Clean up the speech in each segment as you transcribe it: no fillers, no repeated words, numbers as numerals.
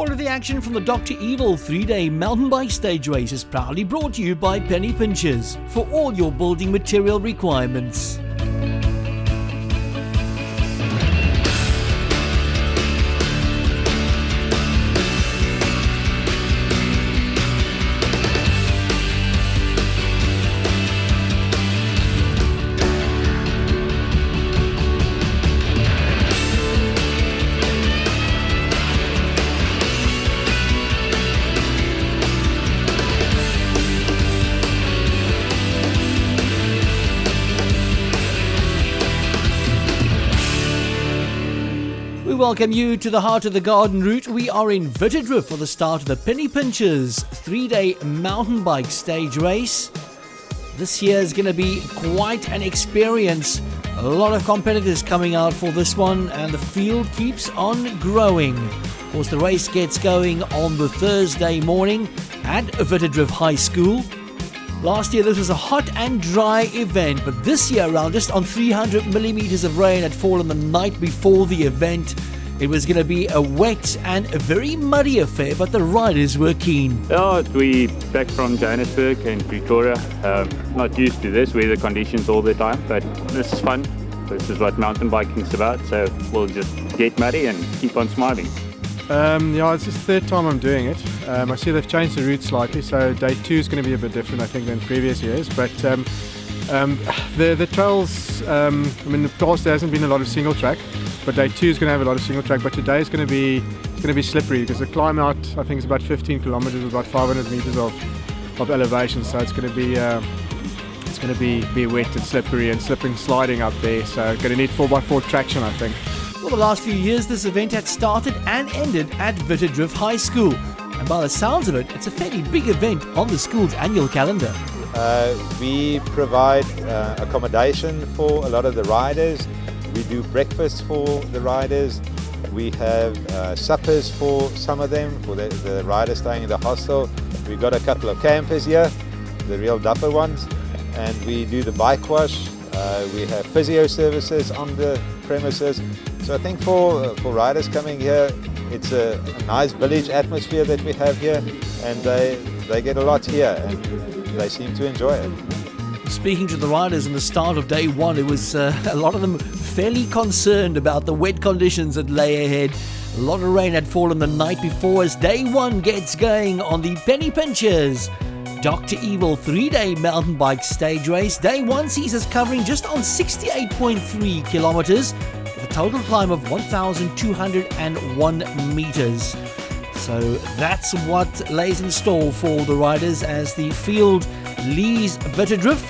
All of the action from the Dr. Evil 3-day mountain bike stage race is proudly brought to you by Pennypinchers for all your building material requirements. We welcome you to the Heart of the Garden route. We are in Witterdrift for the start of the Pennypinchers 3-day mountain bike stage race. This year is going to be quite an experience. A lot of competitors coming out for this one, and the field keeps on growing. Of course, the race gets going on the Thursday morning at Witterdrift High School. Last year this was a hot and dry event, but this year around, just on 300 millimeters of rain had fallen the night before the event. It was going to be a wet and a very muddy affair, but the riders were keen. Yeah, we back from Johannesburg and Pretoria. Not used to this weather conditions all the time, but this is fun. This is what mountain biking is about, so we'll just get muddy and keep on smiling. It's the third time I'm doing it. I see they've changed the route slightly, so day 2 is going to be a bit different, I think, than previous years. But the trails, in the past there hasn't been a lot of single track, but day 2 is going to have a lot of single track. But today is going to be slippery because the climb out, I think, is about 15 kilometers, about 500 meters of elevation. So it's going to be wet and slippery and slipping, sliding up there. So going to need 4x4 traction, I think. For the last few years, this event had started and ended at Witterdrift High School. And by the sounds of it, it's a fairly big event on the school's annual calendar. We provide accommodation for a lot of the riders. We do breakfast for the riders. We have suppers for some of them, for the riders staying in the hostel. We've got a couple of campers here, the real dapper ones. And we do the bike wash. We have physio services on the premises. So I think for riders coming here, it's a nice village atmosphere that we have here, and they get a lot here and they seem to enjoy it. Speaking to the riders in the start of day 1, it was a lot of them fairly concerned about the wet conditions that lay ahead. A lot of rain had fallen the night before as day 1 gets going on the Pennypinchers Dr. Evil 3-day mountain bike stage race. Day 1 sees us covering just on 68.3 kilometers with a total climb of 1,201 meters. So that's what lays in store for the riders as the field leaves Witterdrift.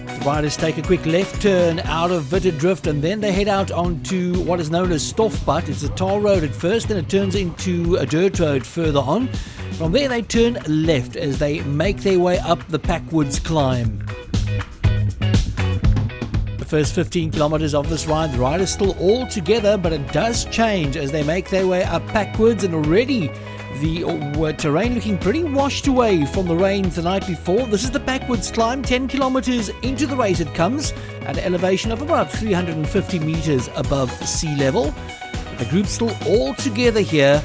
The riders take a quick left turn out of Witterdrift and then they head out onto what is known as Stoffpad. It's a tar road at first, then it turns into a dirt road further on. From there they turn left as they make their way up the Packwoods climb. The first 15 kilometers of this ride, the riders still all together, but it does change as they make their way up Packwoods, and already the terrain looking pretty washed away from the rain the night before. This is the Packwoods climb, 10 kilometers into the race it comes at an elevation of about 350 meters above sea level. The group's still all together here,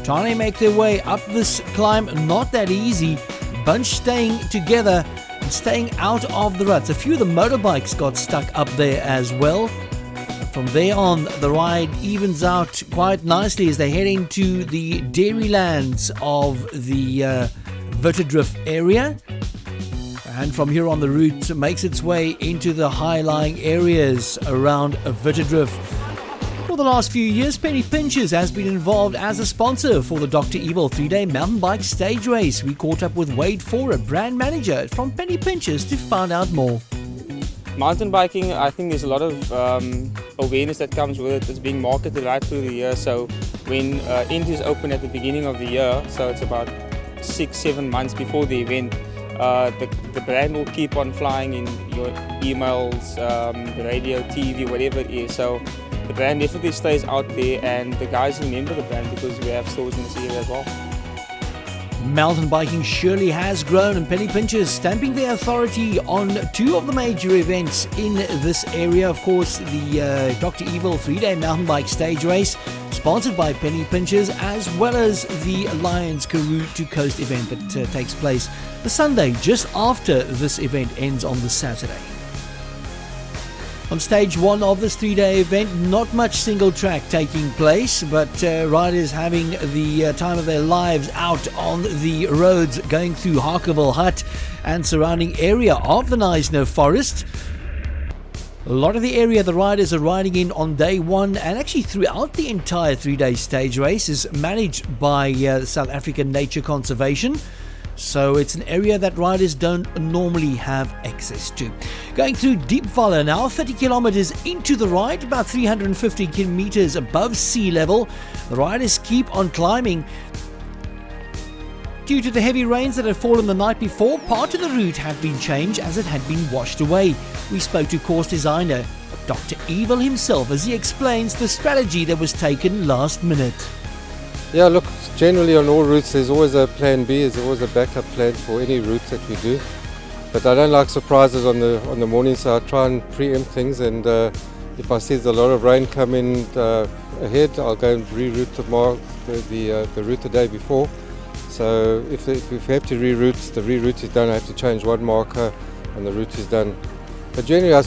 trying to make their way up this climb. Not that easy. Bunch staying together and staying out of the ruts. A few of the motorbikes got stuck up there as well. From there on, the ride evens out quite nicely as they head into the dairy lands of the Witterdrift area. And from here on, the route makes its way into the high-lying areas around Witterdrift. For the last few years, Pennypinchers has been involved as a sponsor for the Dr. Evil 3-day mountain bike stage race. We caught up with Wade Fora, brand manager from Pennypinchers, to find out more. Mountain biking, I think there's a lot of awareness that comes with it. It's being marketed right through the year. So when entries open at the beginning of the year, so it's about 6-7 months before the event, the brand will keep on flying in your emails, radio, TV, whatever it is. So the brand definitely stays out there, and the guys remember the brand because we have stores in this area as well. Mountain biking surely has grown, and Pennypinchers stamping their authority on 2 of the major events in this area. Of course, the Dr. Evil 3-day mountain bike stage race, sponsored by Pennypinchers, as well as the Lions Karoo to Coast event that takes place the Sunday just after this event ends on the Saturday. On stage 1 of this 3-day event, not much single track taking place, but riders having the time of their lives out on the roads, going through Harkerville Hut and surrounding area of the Knysna Forest. A lot of the area the riders are riding in on day 1 and actually throughout the entire 3-day stage race is managed by South African Nature Conservation. So it's an area that riders don't normally have access to. Going through Deep Valley now, 30 kilometers into the ride, about 350 meters above sea level. The riders keep on climbing. Due to the heavy rains that had fallen the night before, part of the route had been changed as it had been washed away. We spoke to course designer Dr. Evil himself as he explains the strategy that was taken last minute. Yeah, look, generally on all routes there's always a plan B, there's always a backup plan for any route that we do. But I don't like surprises on the morning, so I try and preempt things, and if I see there's a lot of rain coming ahead, I'll go and reroute the route the day before. So if we have to reroute, the reroute is done. I have to change one marker and the route is done. But generally I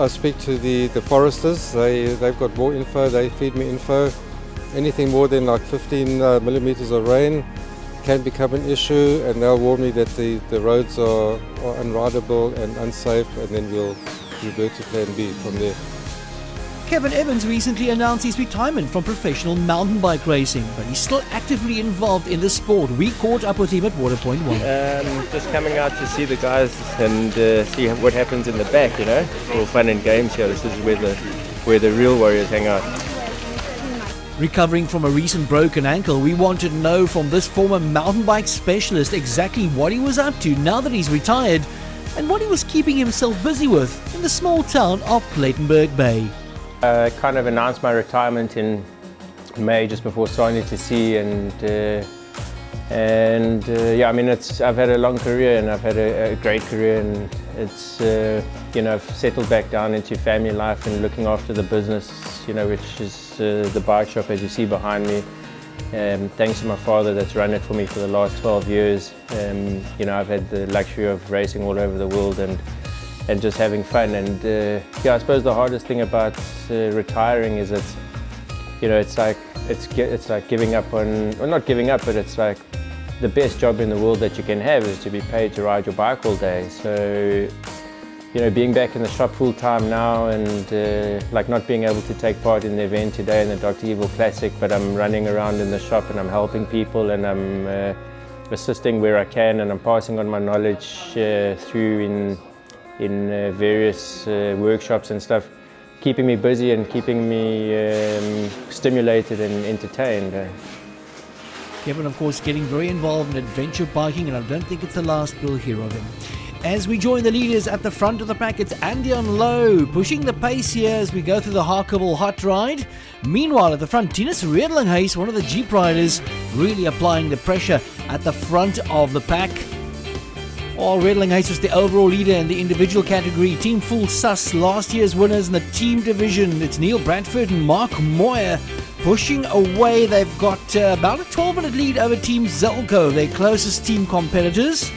speak to the foresters. They've got more info, they feed me info. Anything more than like 15 millimeters of rain can become an issue, and they'll warn me that the roads are unrideable and unsafe, and then we'll revert to plan B from there. Kevin Evans recently announced his retirement from professional mountain bike racing, but he's still actively involved in the sport. We caught up with him at Waterpoint 1. Just coming out to see the guys and see what happens in the back, you know. It's all fun and games here. This is where the real warriors hang out. Recovering from a recent broken ankle, we wanted to know from this former mountain bike specialist exactly what he was up to now that he's retired and what he was keeping himself busy with in the small town of Claytonburg Bay. I kind of announced my retirement in May, just before starting to sea, and yeah, I mean, I've had a long career and I've had a great career, and it's you know, I've settled back down into family life and looking after the business, you know, which is the bike shop as you see behind me. Thanks to my father that's run it for me for the last 12 years. You know, I've had the luxury of racing all over the world and just having fun. And yeah, I suppose the hardest thing about retiring is that, you know, it's like giving up on, or not giving up, but it's like the best job in the world that you can have is to be paid to ride your bike all day. So, you know, being back in the shop full time now, and like not being able to take part in the event today in the Dr. Evil Classic, but I'm running around in the shop and I'm helping people and I'm assisting where I can, and I'm passing on my knowledge through in various workshops and stuff, keeping me busy and keeping me stimulated and entertained. Kevin, of course, getting very involved in adventure biking, and I don't think it's the last we'll hear of him. As we join the leaders at the front of the pack, it's Andy on low, pushing the pace here as we go through the Harkerville Hut ride. Meanwhile, at the front, Tinus Redlinghuis, one of the Jeep riders, really applying the pressure at the front of the pack. While Redlinghuis was the overall leader in the individual category, Team Full Sus, last year's winners in the team division. It's Neil Bradford and Mark Moyer pushing away. They've got about a 12-minute lead over Team Zelko, their closest team competitors.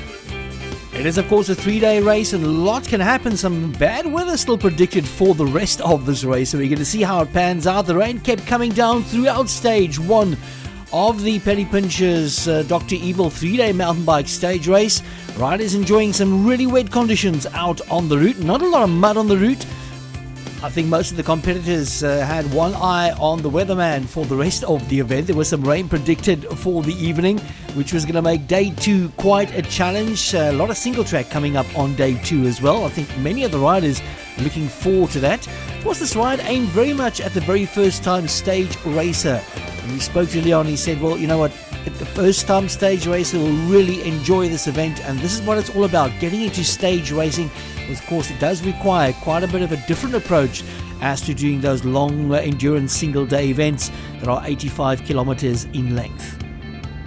It is, of course, a 3-day race and a lot can happen. Some bad weather still predicted for the rest of this race, so we're going to see how it pans out. The rain kept coming down throughout stage 1 of the Pennypinchers Dr. Evil 3-day mountain bike stage race. Riders enjoying some really wet conditions out on the route. Not a lot of mud on the route. I think most of the competitors had one eye on the weatherman for the rest of the event. There was some rain predicted for the evening, which was going to make day 2 quite a challenge. A lot of single track coming up on day 2 as well. I think many of the riders are looking forward to that. Of course, this ride aimed very much at the very first time stage racer. When we spoke to Leon, he said, well, you know what, the first time stage racer will really enjoy this event, and this is what it's all about, getting into stage racing. Of course, it does require quite a bit of a different approach as to doing those long endurance single day events that are 85 kilometers in length.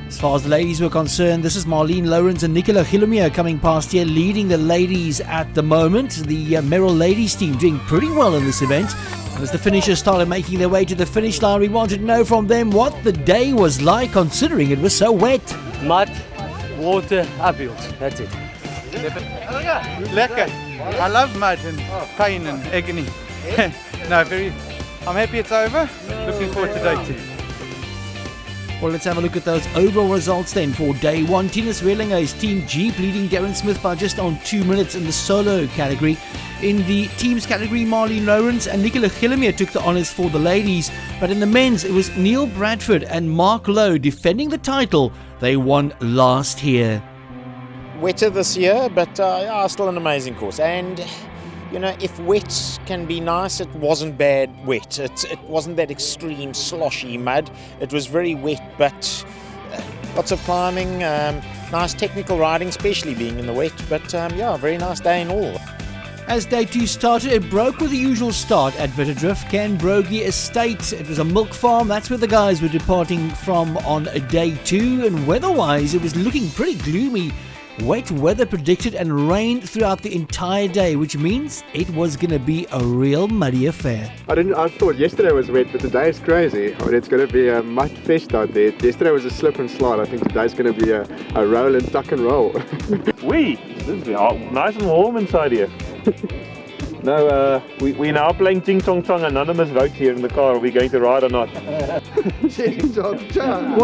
As far as the ladies were concerned, this is Marlene Lawrence and Nicola Gilomir coming past here, leading the ladies at the moment. The Merrill ladies team doing pretty well in this event. As the finishers started making their way to the finish line, we wanted to know from them what the day was like, considering it was so wet. Mud, water, uphill. That's it. Lekker. I love mud and pain and agony. No, I'm happy it's over. Looking forward to day 2. Well, let's have a look at those overall results then for day 1. Tinus Relinga's Team Jeep leading Darren Smith by just on 2 minutes in the solo category. In the teams category, Marlene Lawrence and Nicola Gillemere took the honours for the ladies. But in the men's, it was Neil Bradford and Mark Lowe defending the title they won last year. Wetter this year, but still an amazing course. And you know, if wet can be nice, it wasn't bad wet. It wasn't that extreme sloshy mud. It was very wet, but lots of climbing, nice technical riding, especially being in the wet. But very nice day in all. As day 2 started, it broke with the usual start at Witterdrift, Canbrogie Estate. It was a milk farm. That's where the guys were departing from on day 2. And weather-wise, it was looking pretty gloomy. Wet weather predicted and rain throughout the entire day, which means it was going to be a real muddy affair. I thought yesterday was wet, but today is crazy. I mean, it's going to be a mud fest out there. Yesterday was a slip and slide. I think today's going to be a roll and tuck and roll. This is nice and warm inside here. No, we're now playing Ching Chong Chong anonymous vote here in the car. Are we going to ride or not? Ching Chong Chong.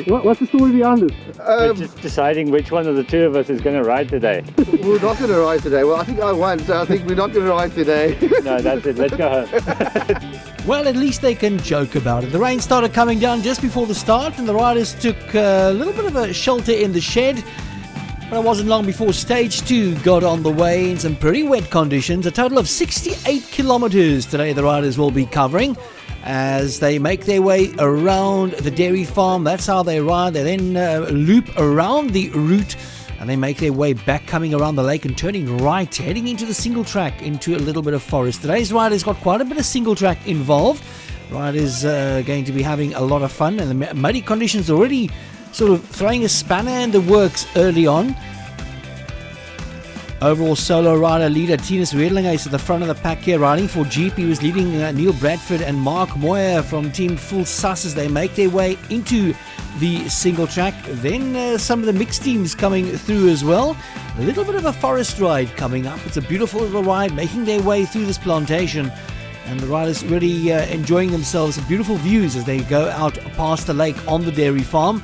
What's the story behind it? We're just deciding which one of the two of us is going to ride today. We're not going to ride today. Well, I think I won, so I think we're not going to ride today. No, that's it. Let's go home. Well, at least they can joke about it. The rain started coming down just before the start, and the riders took a little bit of a shelter in the shed. But it wasn't long before stage 2 got on the way in some pretty wet conditions. A total of 68 kilometers today the riders will be covering as they make their way around the dairy farm. That's how they ride. They then loop around the route and they make their way back, coming around the lake and turning right, heading into the single track into a little bit of forest. Today's riders got quite a bit of single track involved. Riders going to be having a lot of fun, and the muddy conditions already sort of throwing a spanner in the works early on. Overall solo rider leader Tinus Redlinger is at the front of the pack here, riding for Jeep. He was leading Neil Bradford and Mark Moyer from Team Full Sus as they make their way into the single track. Then some of the mixed teams coming through as well. A little bit of a forest ride coming up. It's a beautiful little ride making their way through this plantation. And the riders really enjoying themselves. Beautiful views as they go out past the lake on the dairy farm.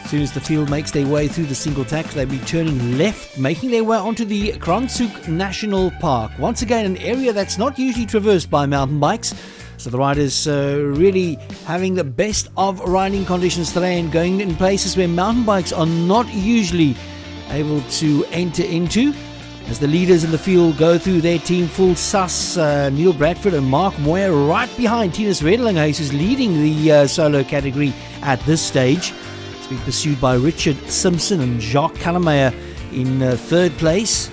As soon as the field makes their way through the single track, they'll be turning left, making their way onto the Kranshoek National Park. Once again, an area that's not usually traversed by mountain bikes. So the riders really having the best of riding conditions today and going in places where mountain bikes are not usually able to enter into. As the leaders in the field go through their Team Full Sus, Neil Bradford and Mark Moyer right behind Tinus Redlinger, who's leading the solo category at this stage. It's being pursued by Richard Simpson and Jacques Callemeyer in third place.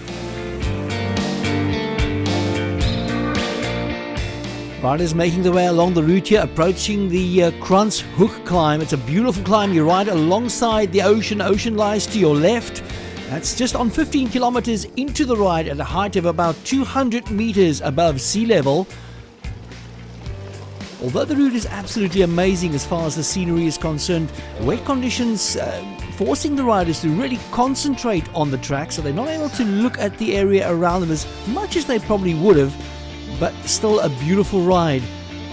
Riders making their way along the route here, approaching the Kranshoek climb. It's a beautiful climb. You ride alongside the ocean. Ocean lies to your left. That's just on 15 kilometers into the ride at a height of about 200 meters above sea level. Although the route is absolutely amazing as far as the scenery is concerned, wet conditions forcing the riders to really concentrate on the track, so they're not able to look at the area around them as much as they probably would have, but still a beautiful ride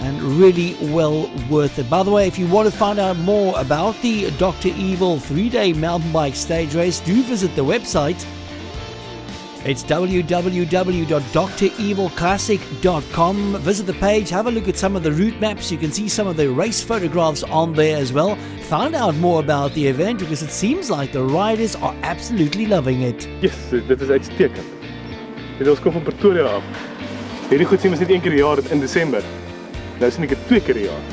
and really well worth it. By the way, if you want to find out more about the Dr. Evil 3-day mountain bike stage race, do visit the website. It's www.drevilclassic.com. Visit the page, have a look at some of the route maps. You can see some of the race photographs on there as well. Find out more about the event because it seems like the riders are absolutely loving it. Yes, dit is uitstekend. Ons kom van Pretoria af. Hierdie goed sien ons net een keer per jaar in Desember. Nou sien ek dit 2 keer per jaar.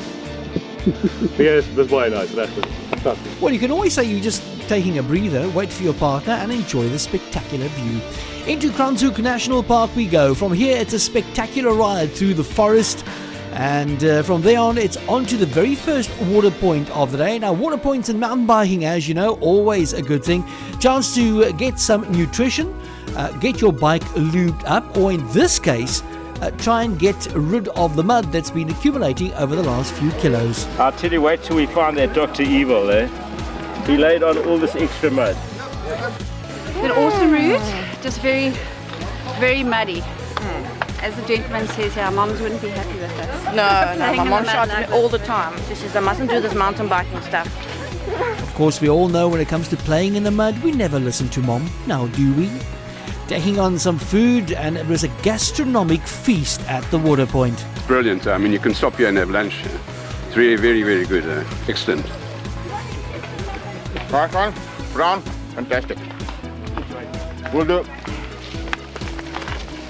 Yes, dis baie nice, regtig. Fantastic. Well, you can always say you're just taking a breather, wait for your partner and enjoy the spectacular view. Into Kranshoek National Park we go. From here it's a spectacular ride through the forest, and from there on it's on to the very first water point of the day. Now, water points in mountain biking, as you know, always a good thing. Chance to get some nutrition, get your bike lubed up, or in this case try and get rid of the mud that's been accumulating over the last few kilos. I'll tell you, wait till we find that Dr. Evil there. He laid on all this extra mud. An awesome route, just very, very muddy. As the gentleman says here, mums wouldn't be happy with us. No, my mom shouts at me all the time. She says I mustn't do this mountain biking stuff. Of course, we all know when it comes to playing in the mud, we never listen to Mom, now do we? Taking on some food, and it was a gastronomic feast at the water point. Brilliant. I mean, you can stop here and have lunch. It's very, very, very good. Excellent. Nice one. Brown. Fantastic. Will do.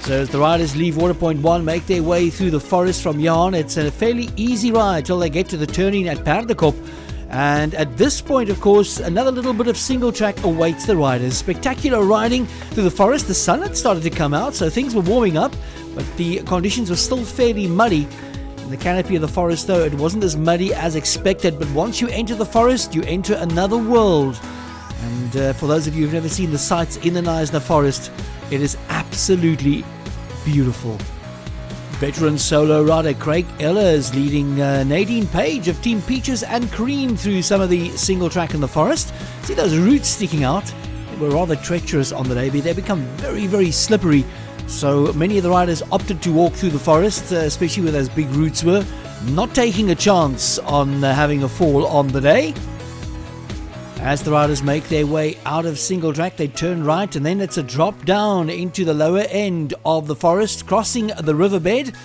So as the riders leave Water Point 1, make their way through the forest from here on, it's a fairly easy ride till they get to the turning at Perdekop. And at this point, of course, another little bit of single track awaits the riders. Spectacular riding through the forest. The sun had started to come out, so things were warming up, but the conditions were still fairly muddy. In the canopy of the forest, though, it wasn't as muddy as expected, but once you enter the forest, you enter another world. And for those of you who've never seen the sights in the Knysna forest, it is absolutely beautiful. Veteran solo rider Craig Eller is leading Nadine Page of Team Peaches and Cream through some of the single track in the forest. See those roots sticking out? They were rather treacherous on the day, but they become very, very slippery. So many of the riders opted to walk through the forest, especially where those big roots were, not taking a chance on having a fall on the day. As the riders make their way out of single track, they turn right, and then it's a drop down into the lower end of the forest, crossing the riverbed.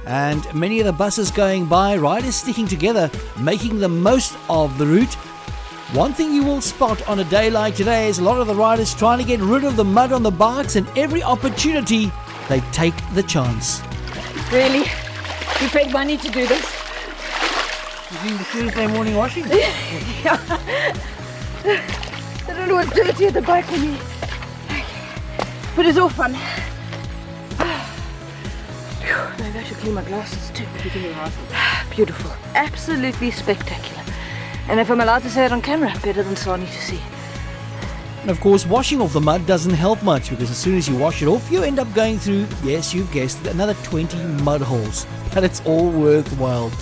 And many of the buses going by, riders sticking together, making the most of the route. One thing you will spot on a day like today is a lot of the riders trying to get rid of the mud on the bikes, and every opportunity, they take the chance. Really? You paid money to do this? You doing the Tuesday morning washing? Yeah. I don't know what's dirty at the bike for me. But it's all fun. Maybe I should clean my glasses too. Beautiful. Absolutely spectacular. And if I'm allowed to say it on camera, better than Sani to see. And of course, washing off the mud doesn't help much, because as soon as you wash it off, you end up going through, yes, you've guessed it, another 20 mud holes. But it's all worthwhile.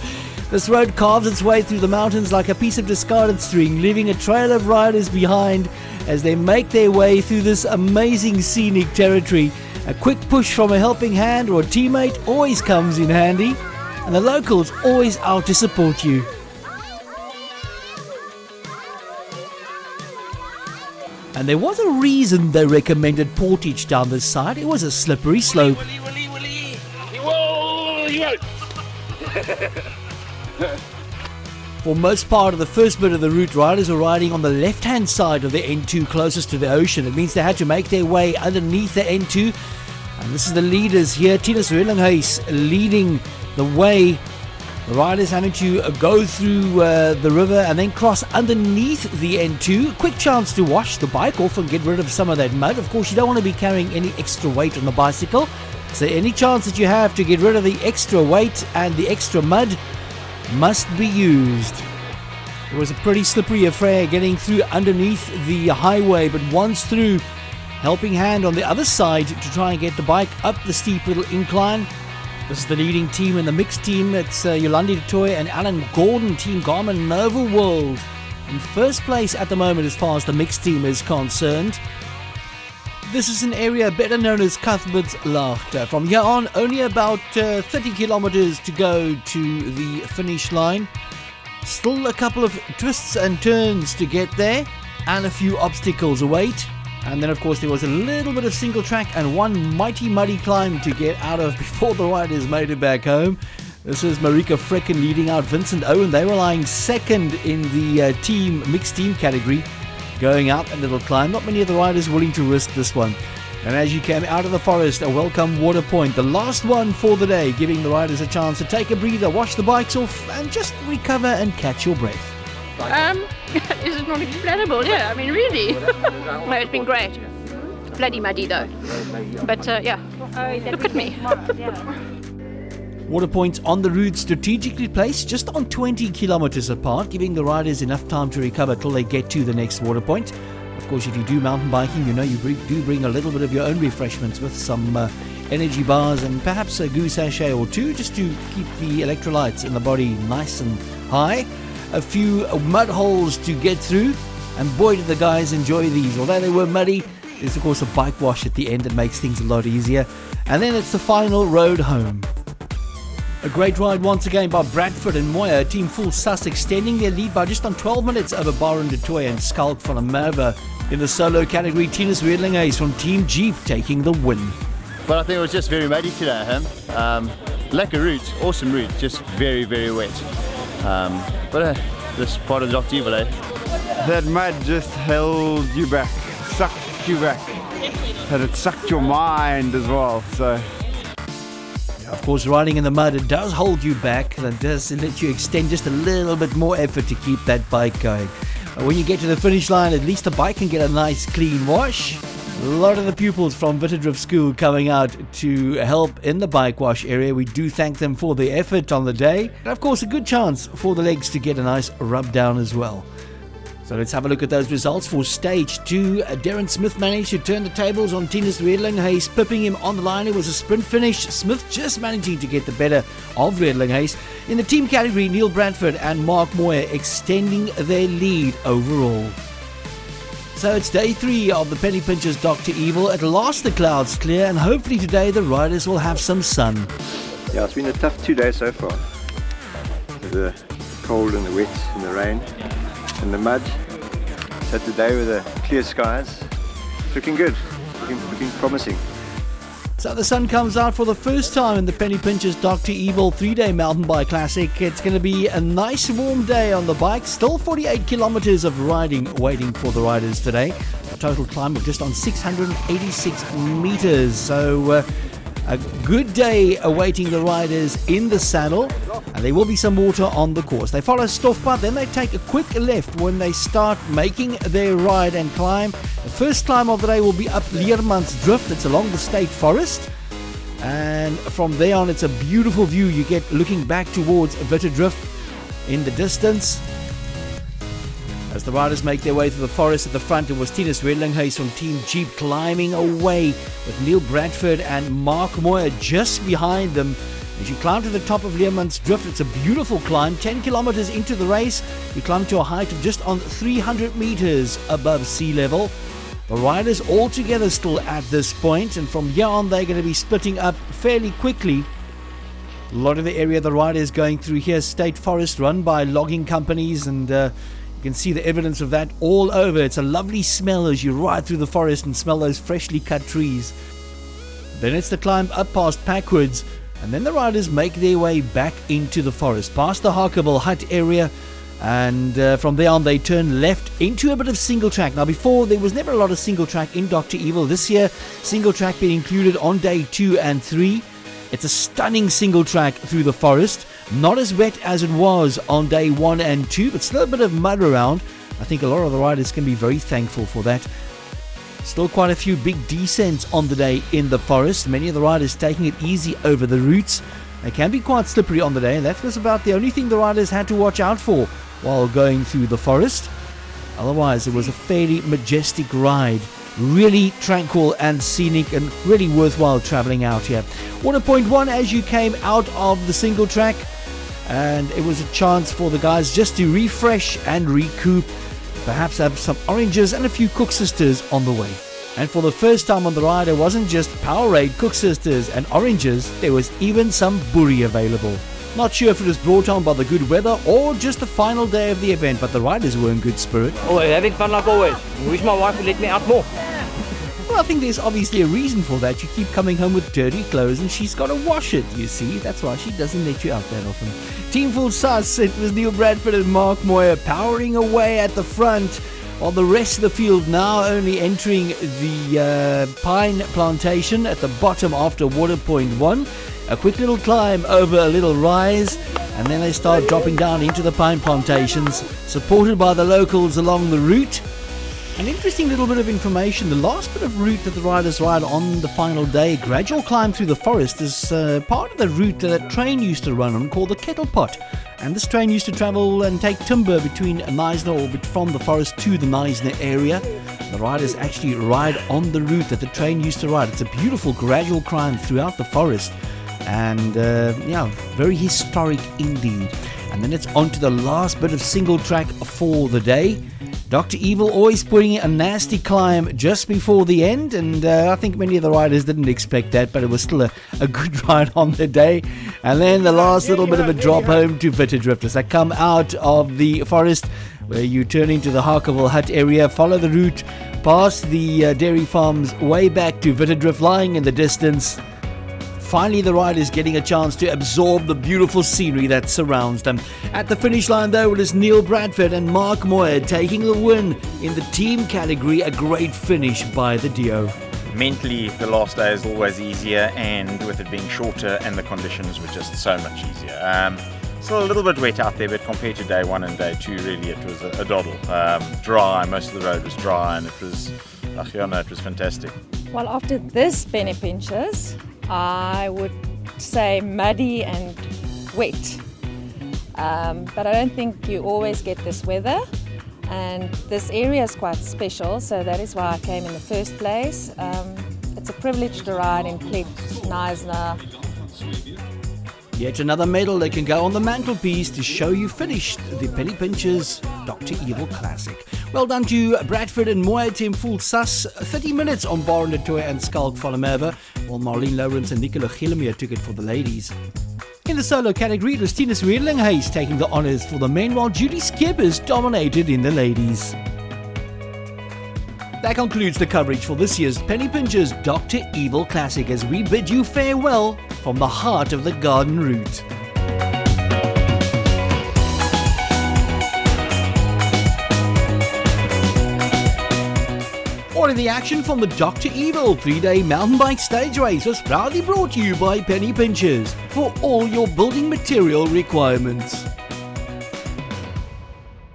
This road carves its way through the mountains like a piece of discarded string, leaving a trail of riders behind as they make their way through this amazing scenic territory. A quick push from a helping hand or a teammate always comes in handy, and the locals always out to support you. And there was a reason they recommended portage down this side. It was a slippery slope. For most part of the first bit of the route, riders were riding on the left-hand side of the N2 closest to the ocean. It means they had to make their way underneath the N2. And this is the leaders here. Tinus Relinghuis leading the way. The riders having to go through the river and then cross underneath the N2. Quick chance to wash the bike off and get rid of some of that mud. Of course, you don't want to be carrying any extra weight on the bicycle. So any chance that you have to get rid of the extra weight and the extra mud must be used. It was a pretty slippery affair getting through underneath the highway, but once through, helping hand on the other side to try and get the bike up the steep little incline. This is the leading team in the mixed team. It's Yolandi Dutoy and Alan Gordon, Team Garmin Nova World, in first place at the moment as far as the mixed team is concerned. This is an area better known as Cuthbertslaagte. From here on, only about 30 kilometers to go to the finish line. Still a couple of twists and turns to get there, and a few obstacles await. And then, of course, there was a little bit of single track and one mighty muddy climb to get out of before the riders made it back home. This is Marika Frecken leading out Vincent Owen. They were lying second in the mixed team category, going out a little climb. Not many of the riders willing to risk this one. And as you came out of the forest, a welcome water point, the last one for the day, giving the riders a chance to take a breather, wash the bikes off, and just recover and catch your breath. Is it not explainable? Yeah, I mean, really. No, it's been great. Bloody muddy though. But yeah, look at me. Water points on the route strategically placed just on 20 kilometers apart, giving the riders enough time to recover till they get to the next water point. Of course, if you do mountain biking, you know you do bring a little bit of your own refreshments with some energy bars and perhaps a goose sachet or two just to keep the electrolytes in the body nice and high. A few mud holes to get through, and boy did the guys enjoy these. Although they were muddy, there's of course a bike wash at the end that makes things a lot easier. And then it's the final road home. A great ride once again by Bradford and Moyer. Team Full Sus extending their lead by just on 12 minutes over Baron de Toy and Skalk van der Merwe. In the solo category, Tinus Redlinghuis from Team Jeep taking the win. But I think it was just very muddy today, lack of route, awesome route, just very, very wet. But this part of Dr. Evil, That mud just held you back, sucked you back, and it sucked your mind as well, so... Of course, riding in the mud, it does hold you back, and it does let you extend just a little bit more effort to keep that bike going. But when you get to the finish line, at least the bike can get a nice clean wash. A lot of the pupils from Witterdrift School coming out to help in the bike wash area. We do thank them for their effort on the day. And of course, a good chance for the legs to get a nice rub down as well. So let's have a look at those results for stage 2. Darren Smith managed to turn the tables on Tinus Redlinghuis, pipping him on the line. It was a sprint finish. Smith just managing to get the better of Redlinghuis. In the team category, Neil Bradford and Mark Moyer extending their lead overall. So it's day 3 of the Pennypinchers Dr. Evil. At last the clouds clear, and hopefully today the riders will have some sun. Yeah, it's been a tough 2 days so far. The cold and the wet and the rain and the mud. So today with the clear skies, it's looking good, looking promising. So the sun comes out for the first time in the Pennypinchers Dr. Evil 3-day mountain bike classic. It's going to be a nice warm day on the bike. Still 48 kilometers of riding waiting for the riders today. A total climb of just on 686 meters. So a good day awaiting the riders in the saddle, and there will be some water on the course. They follow Stoffpad, then they take a quick left when they start making their ride and climb. The first climb of the day will be up Leermansdrift. It's along the state forest, and from there on it's a beautiful view you get looking back towards Witterdrift in the distance. As the riders make their way through the forest at the front, it was Tinus Redlinghuis from Team Jeep climbing away with Neil Bradford and Mark Moyer just behind them. As you climb to the top of Leermansdrift, it's a beautiful climb. 10 kilometers into the race, you climb to a height of just on 300 meters above sea level. The riders all together still at this point, and from here on they're going to be splitting up fairly quickly. A lot of the area the riders going through here is state forest run by logging companies, and you can see the evidence of that all over. It's a lovely smell as you ride through the forest and smell those freshly cut trees. Then it's the climb up past Packwoods, and then the riders make their way back into the forest, past the Harkable Hut area, and from there on they turn left into a bit of single track. Now before, there was never a lot of single track in Dr. Evil. This year, single track being included on day 2 and 3. It's a stunning single track through the forest. Not as wet as it was on day 1 and 2, but still a bit of mud around. I think a lot of the riders can be very thankful for that. Still quite a few big descents on the day in the forest. Many of the riders taking it easy over the roots. They can be quite slippery on the day, and that was about the only thing the riders had to watch out for while going through the forest. Otherwise, it was a fairly majestic ride. Really tranquil and scenic, and really worthwhile traveling out here. Water point 1 as you came out of the single track, and it was a chance for the guys just to refresh and recoup, perhaps have some oranges and a few Cook Sisters on the way. And for the first time on the ride, it wasn't just Powerade, Cook Sisters and oranges, there was even some burrie available. Not sure if it was brought on by the good weather or just the final day of the event, but the riders were in good spirit. Oh, having fun like always. Wish my wife would let me out more. Well, I think there's obviously a reason for that. You keep coming home with dirty clothes and she's got to wash it, you see. That's why she doesn't let you out that often. Team Full Sus, it was Neil Bradford and Mark Moyer powering away at the front, while the rest of the field now only entering the pine plantation at the bottom after water point 1. A quick little climb over a little rise, and then they start dropping down into the pine plantations, supported by the locals along the route. An interesting little bit of information. The last bit of route that the riders ride on the final day, gradual climb through the forest, is part of the route that a train used to run on called the Kettle Pot. And this train used to travel and take timber between Knysna or from the forest to the Knysna area. The riders actually ride on the route that the train used to ride. It's a beautiful gradual climb throughout the forest. And very historic indeed. And then it's on to the last bit of single track for the day. Dr. Evil always putting a nasty climb just before the end, and I think many of the riders didn't expect that, but it was still a good ride on the day. And then the last little bit of a drop home to Witterdrift as I come out of the forest where you turn into the Harkerville Hut area, follow the route past the dairy farms way back to Witterdrift lying in the distance. Finally, the riders getting a chance to absorb the beautiful scenery that surrounds them. At the finish line, though, it is Neil Bradford and Mark Moyer taking the win in the team category. A great finish by the Dio. Mentally, the last day is always easier, and with it being shorter and the conditions were just so much easier. Still a little bit wet out there, but compared to day one and day two, really it was a doddle. Dry, most of the road was dry, and it was fantastic. Well, after this Pennypinchers, I would say muddy and wet, but I don't think you always get this weather, and this area is quite special, so that is why I came in the first place. It's a privilege to ride in Plett, Knysna. Yet another medal that can go on the mantelpiece to show you finished the Pennypinchers Dr. Evil Classic. Well done to Bradford and Moya team full sus. 30 minutes on Baron de Toy and Skalk Vollemerwe, while Marlene Lawrence and Nicola Gillemere took it for the ladies. In the solo category, it was Tinus Redeling-Hayes taking the honours for the men, while Judy Skippers dominated in the ladies. That concludes the coverage for this year's Pennypinchers Dr. Evil Classic as we bid you farewell from the heart of the Garden Route. All of the action from the Dr. Evil 3-day mountain bike stage race was proudly brought to you by Pennypinchers for all your building material requirements.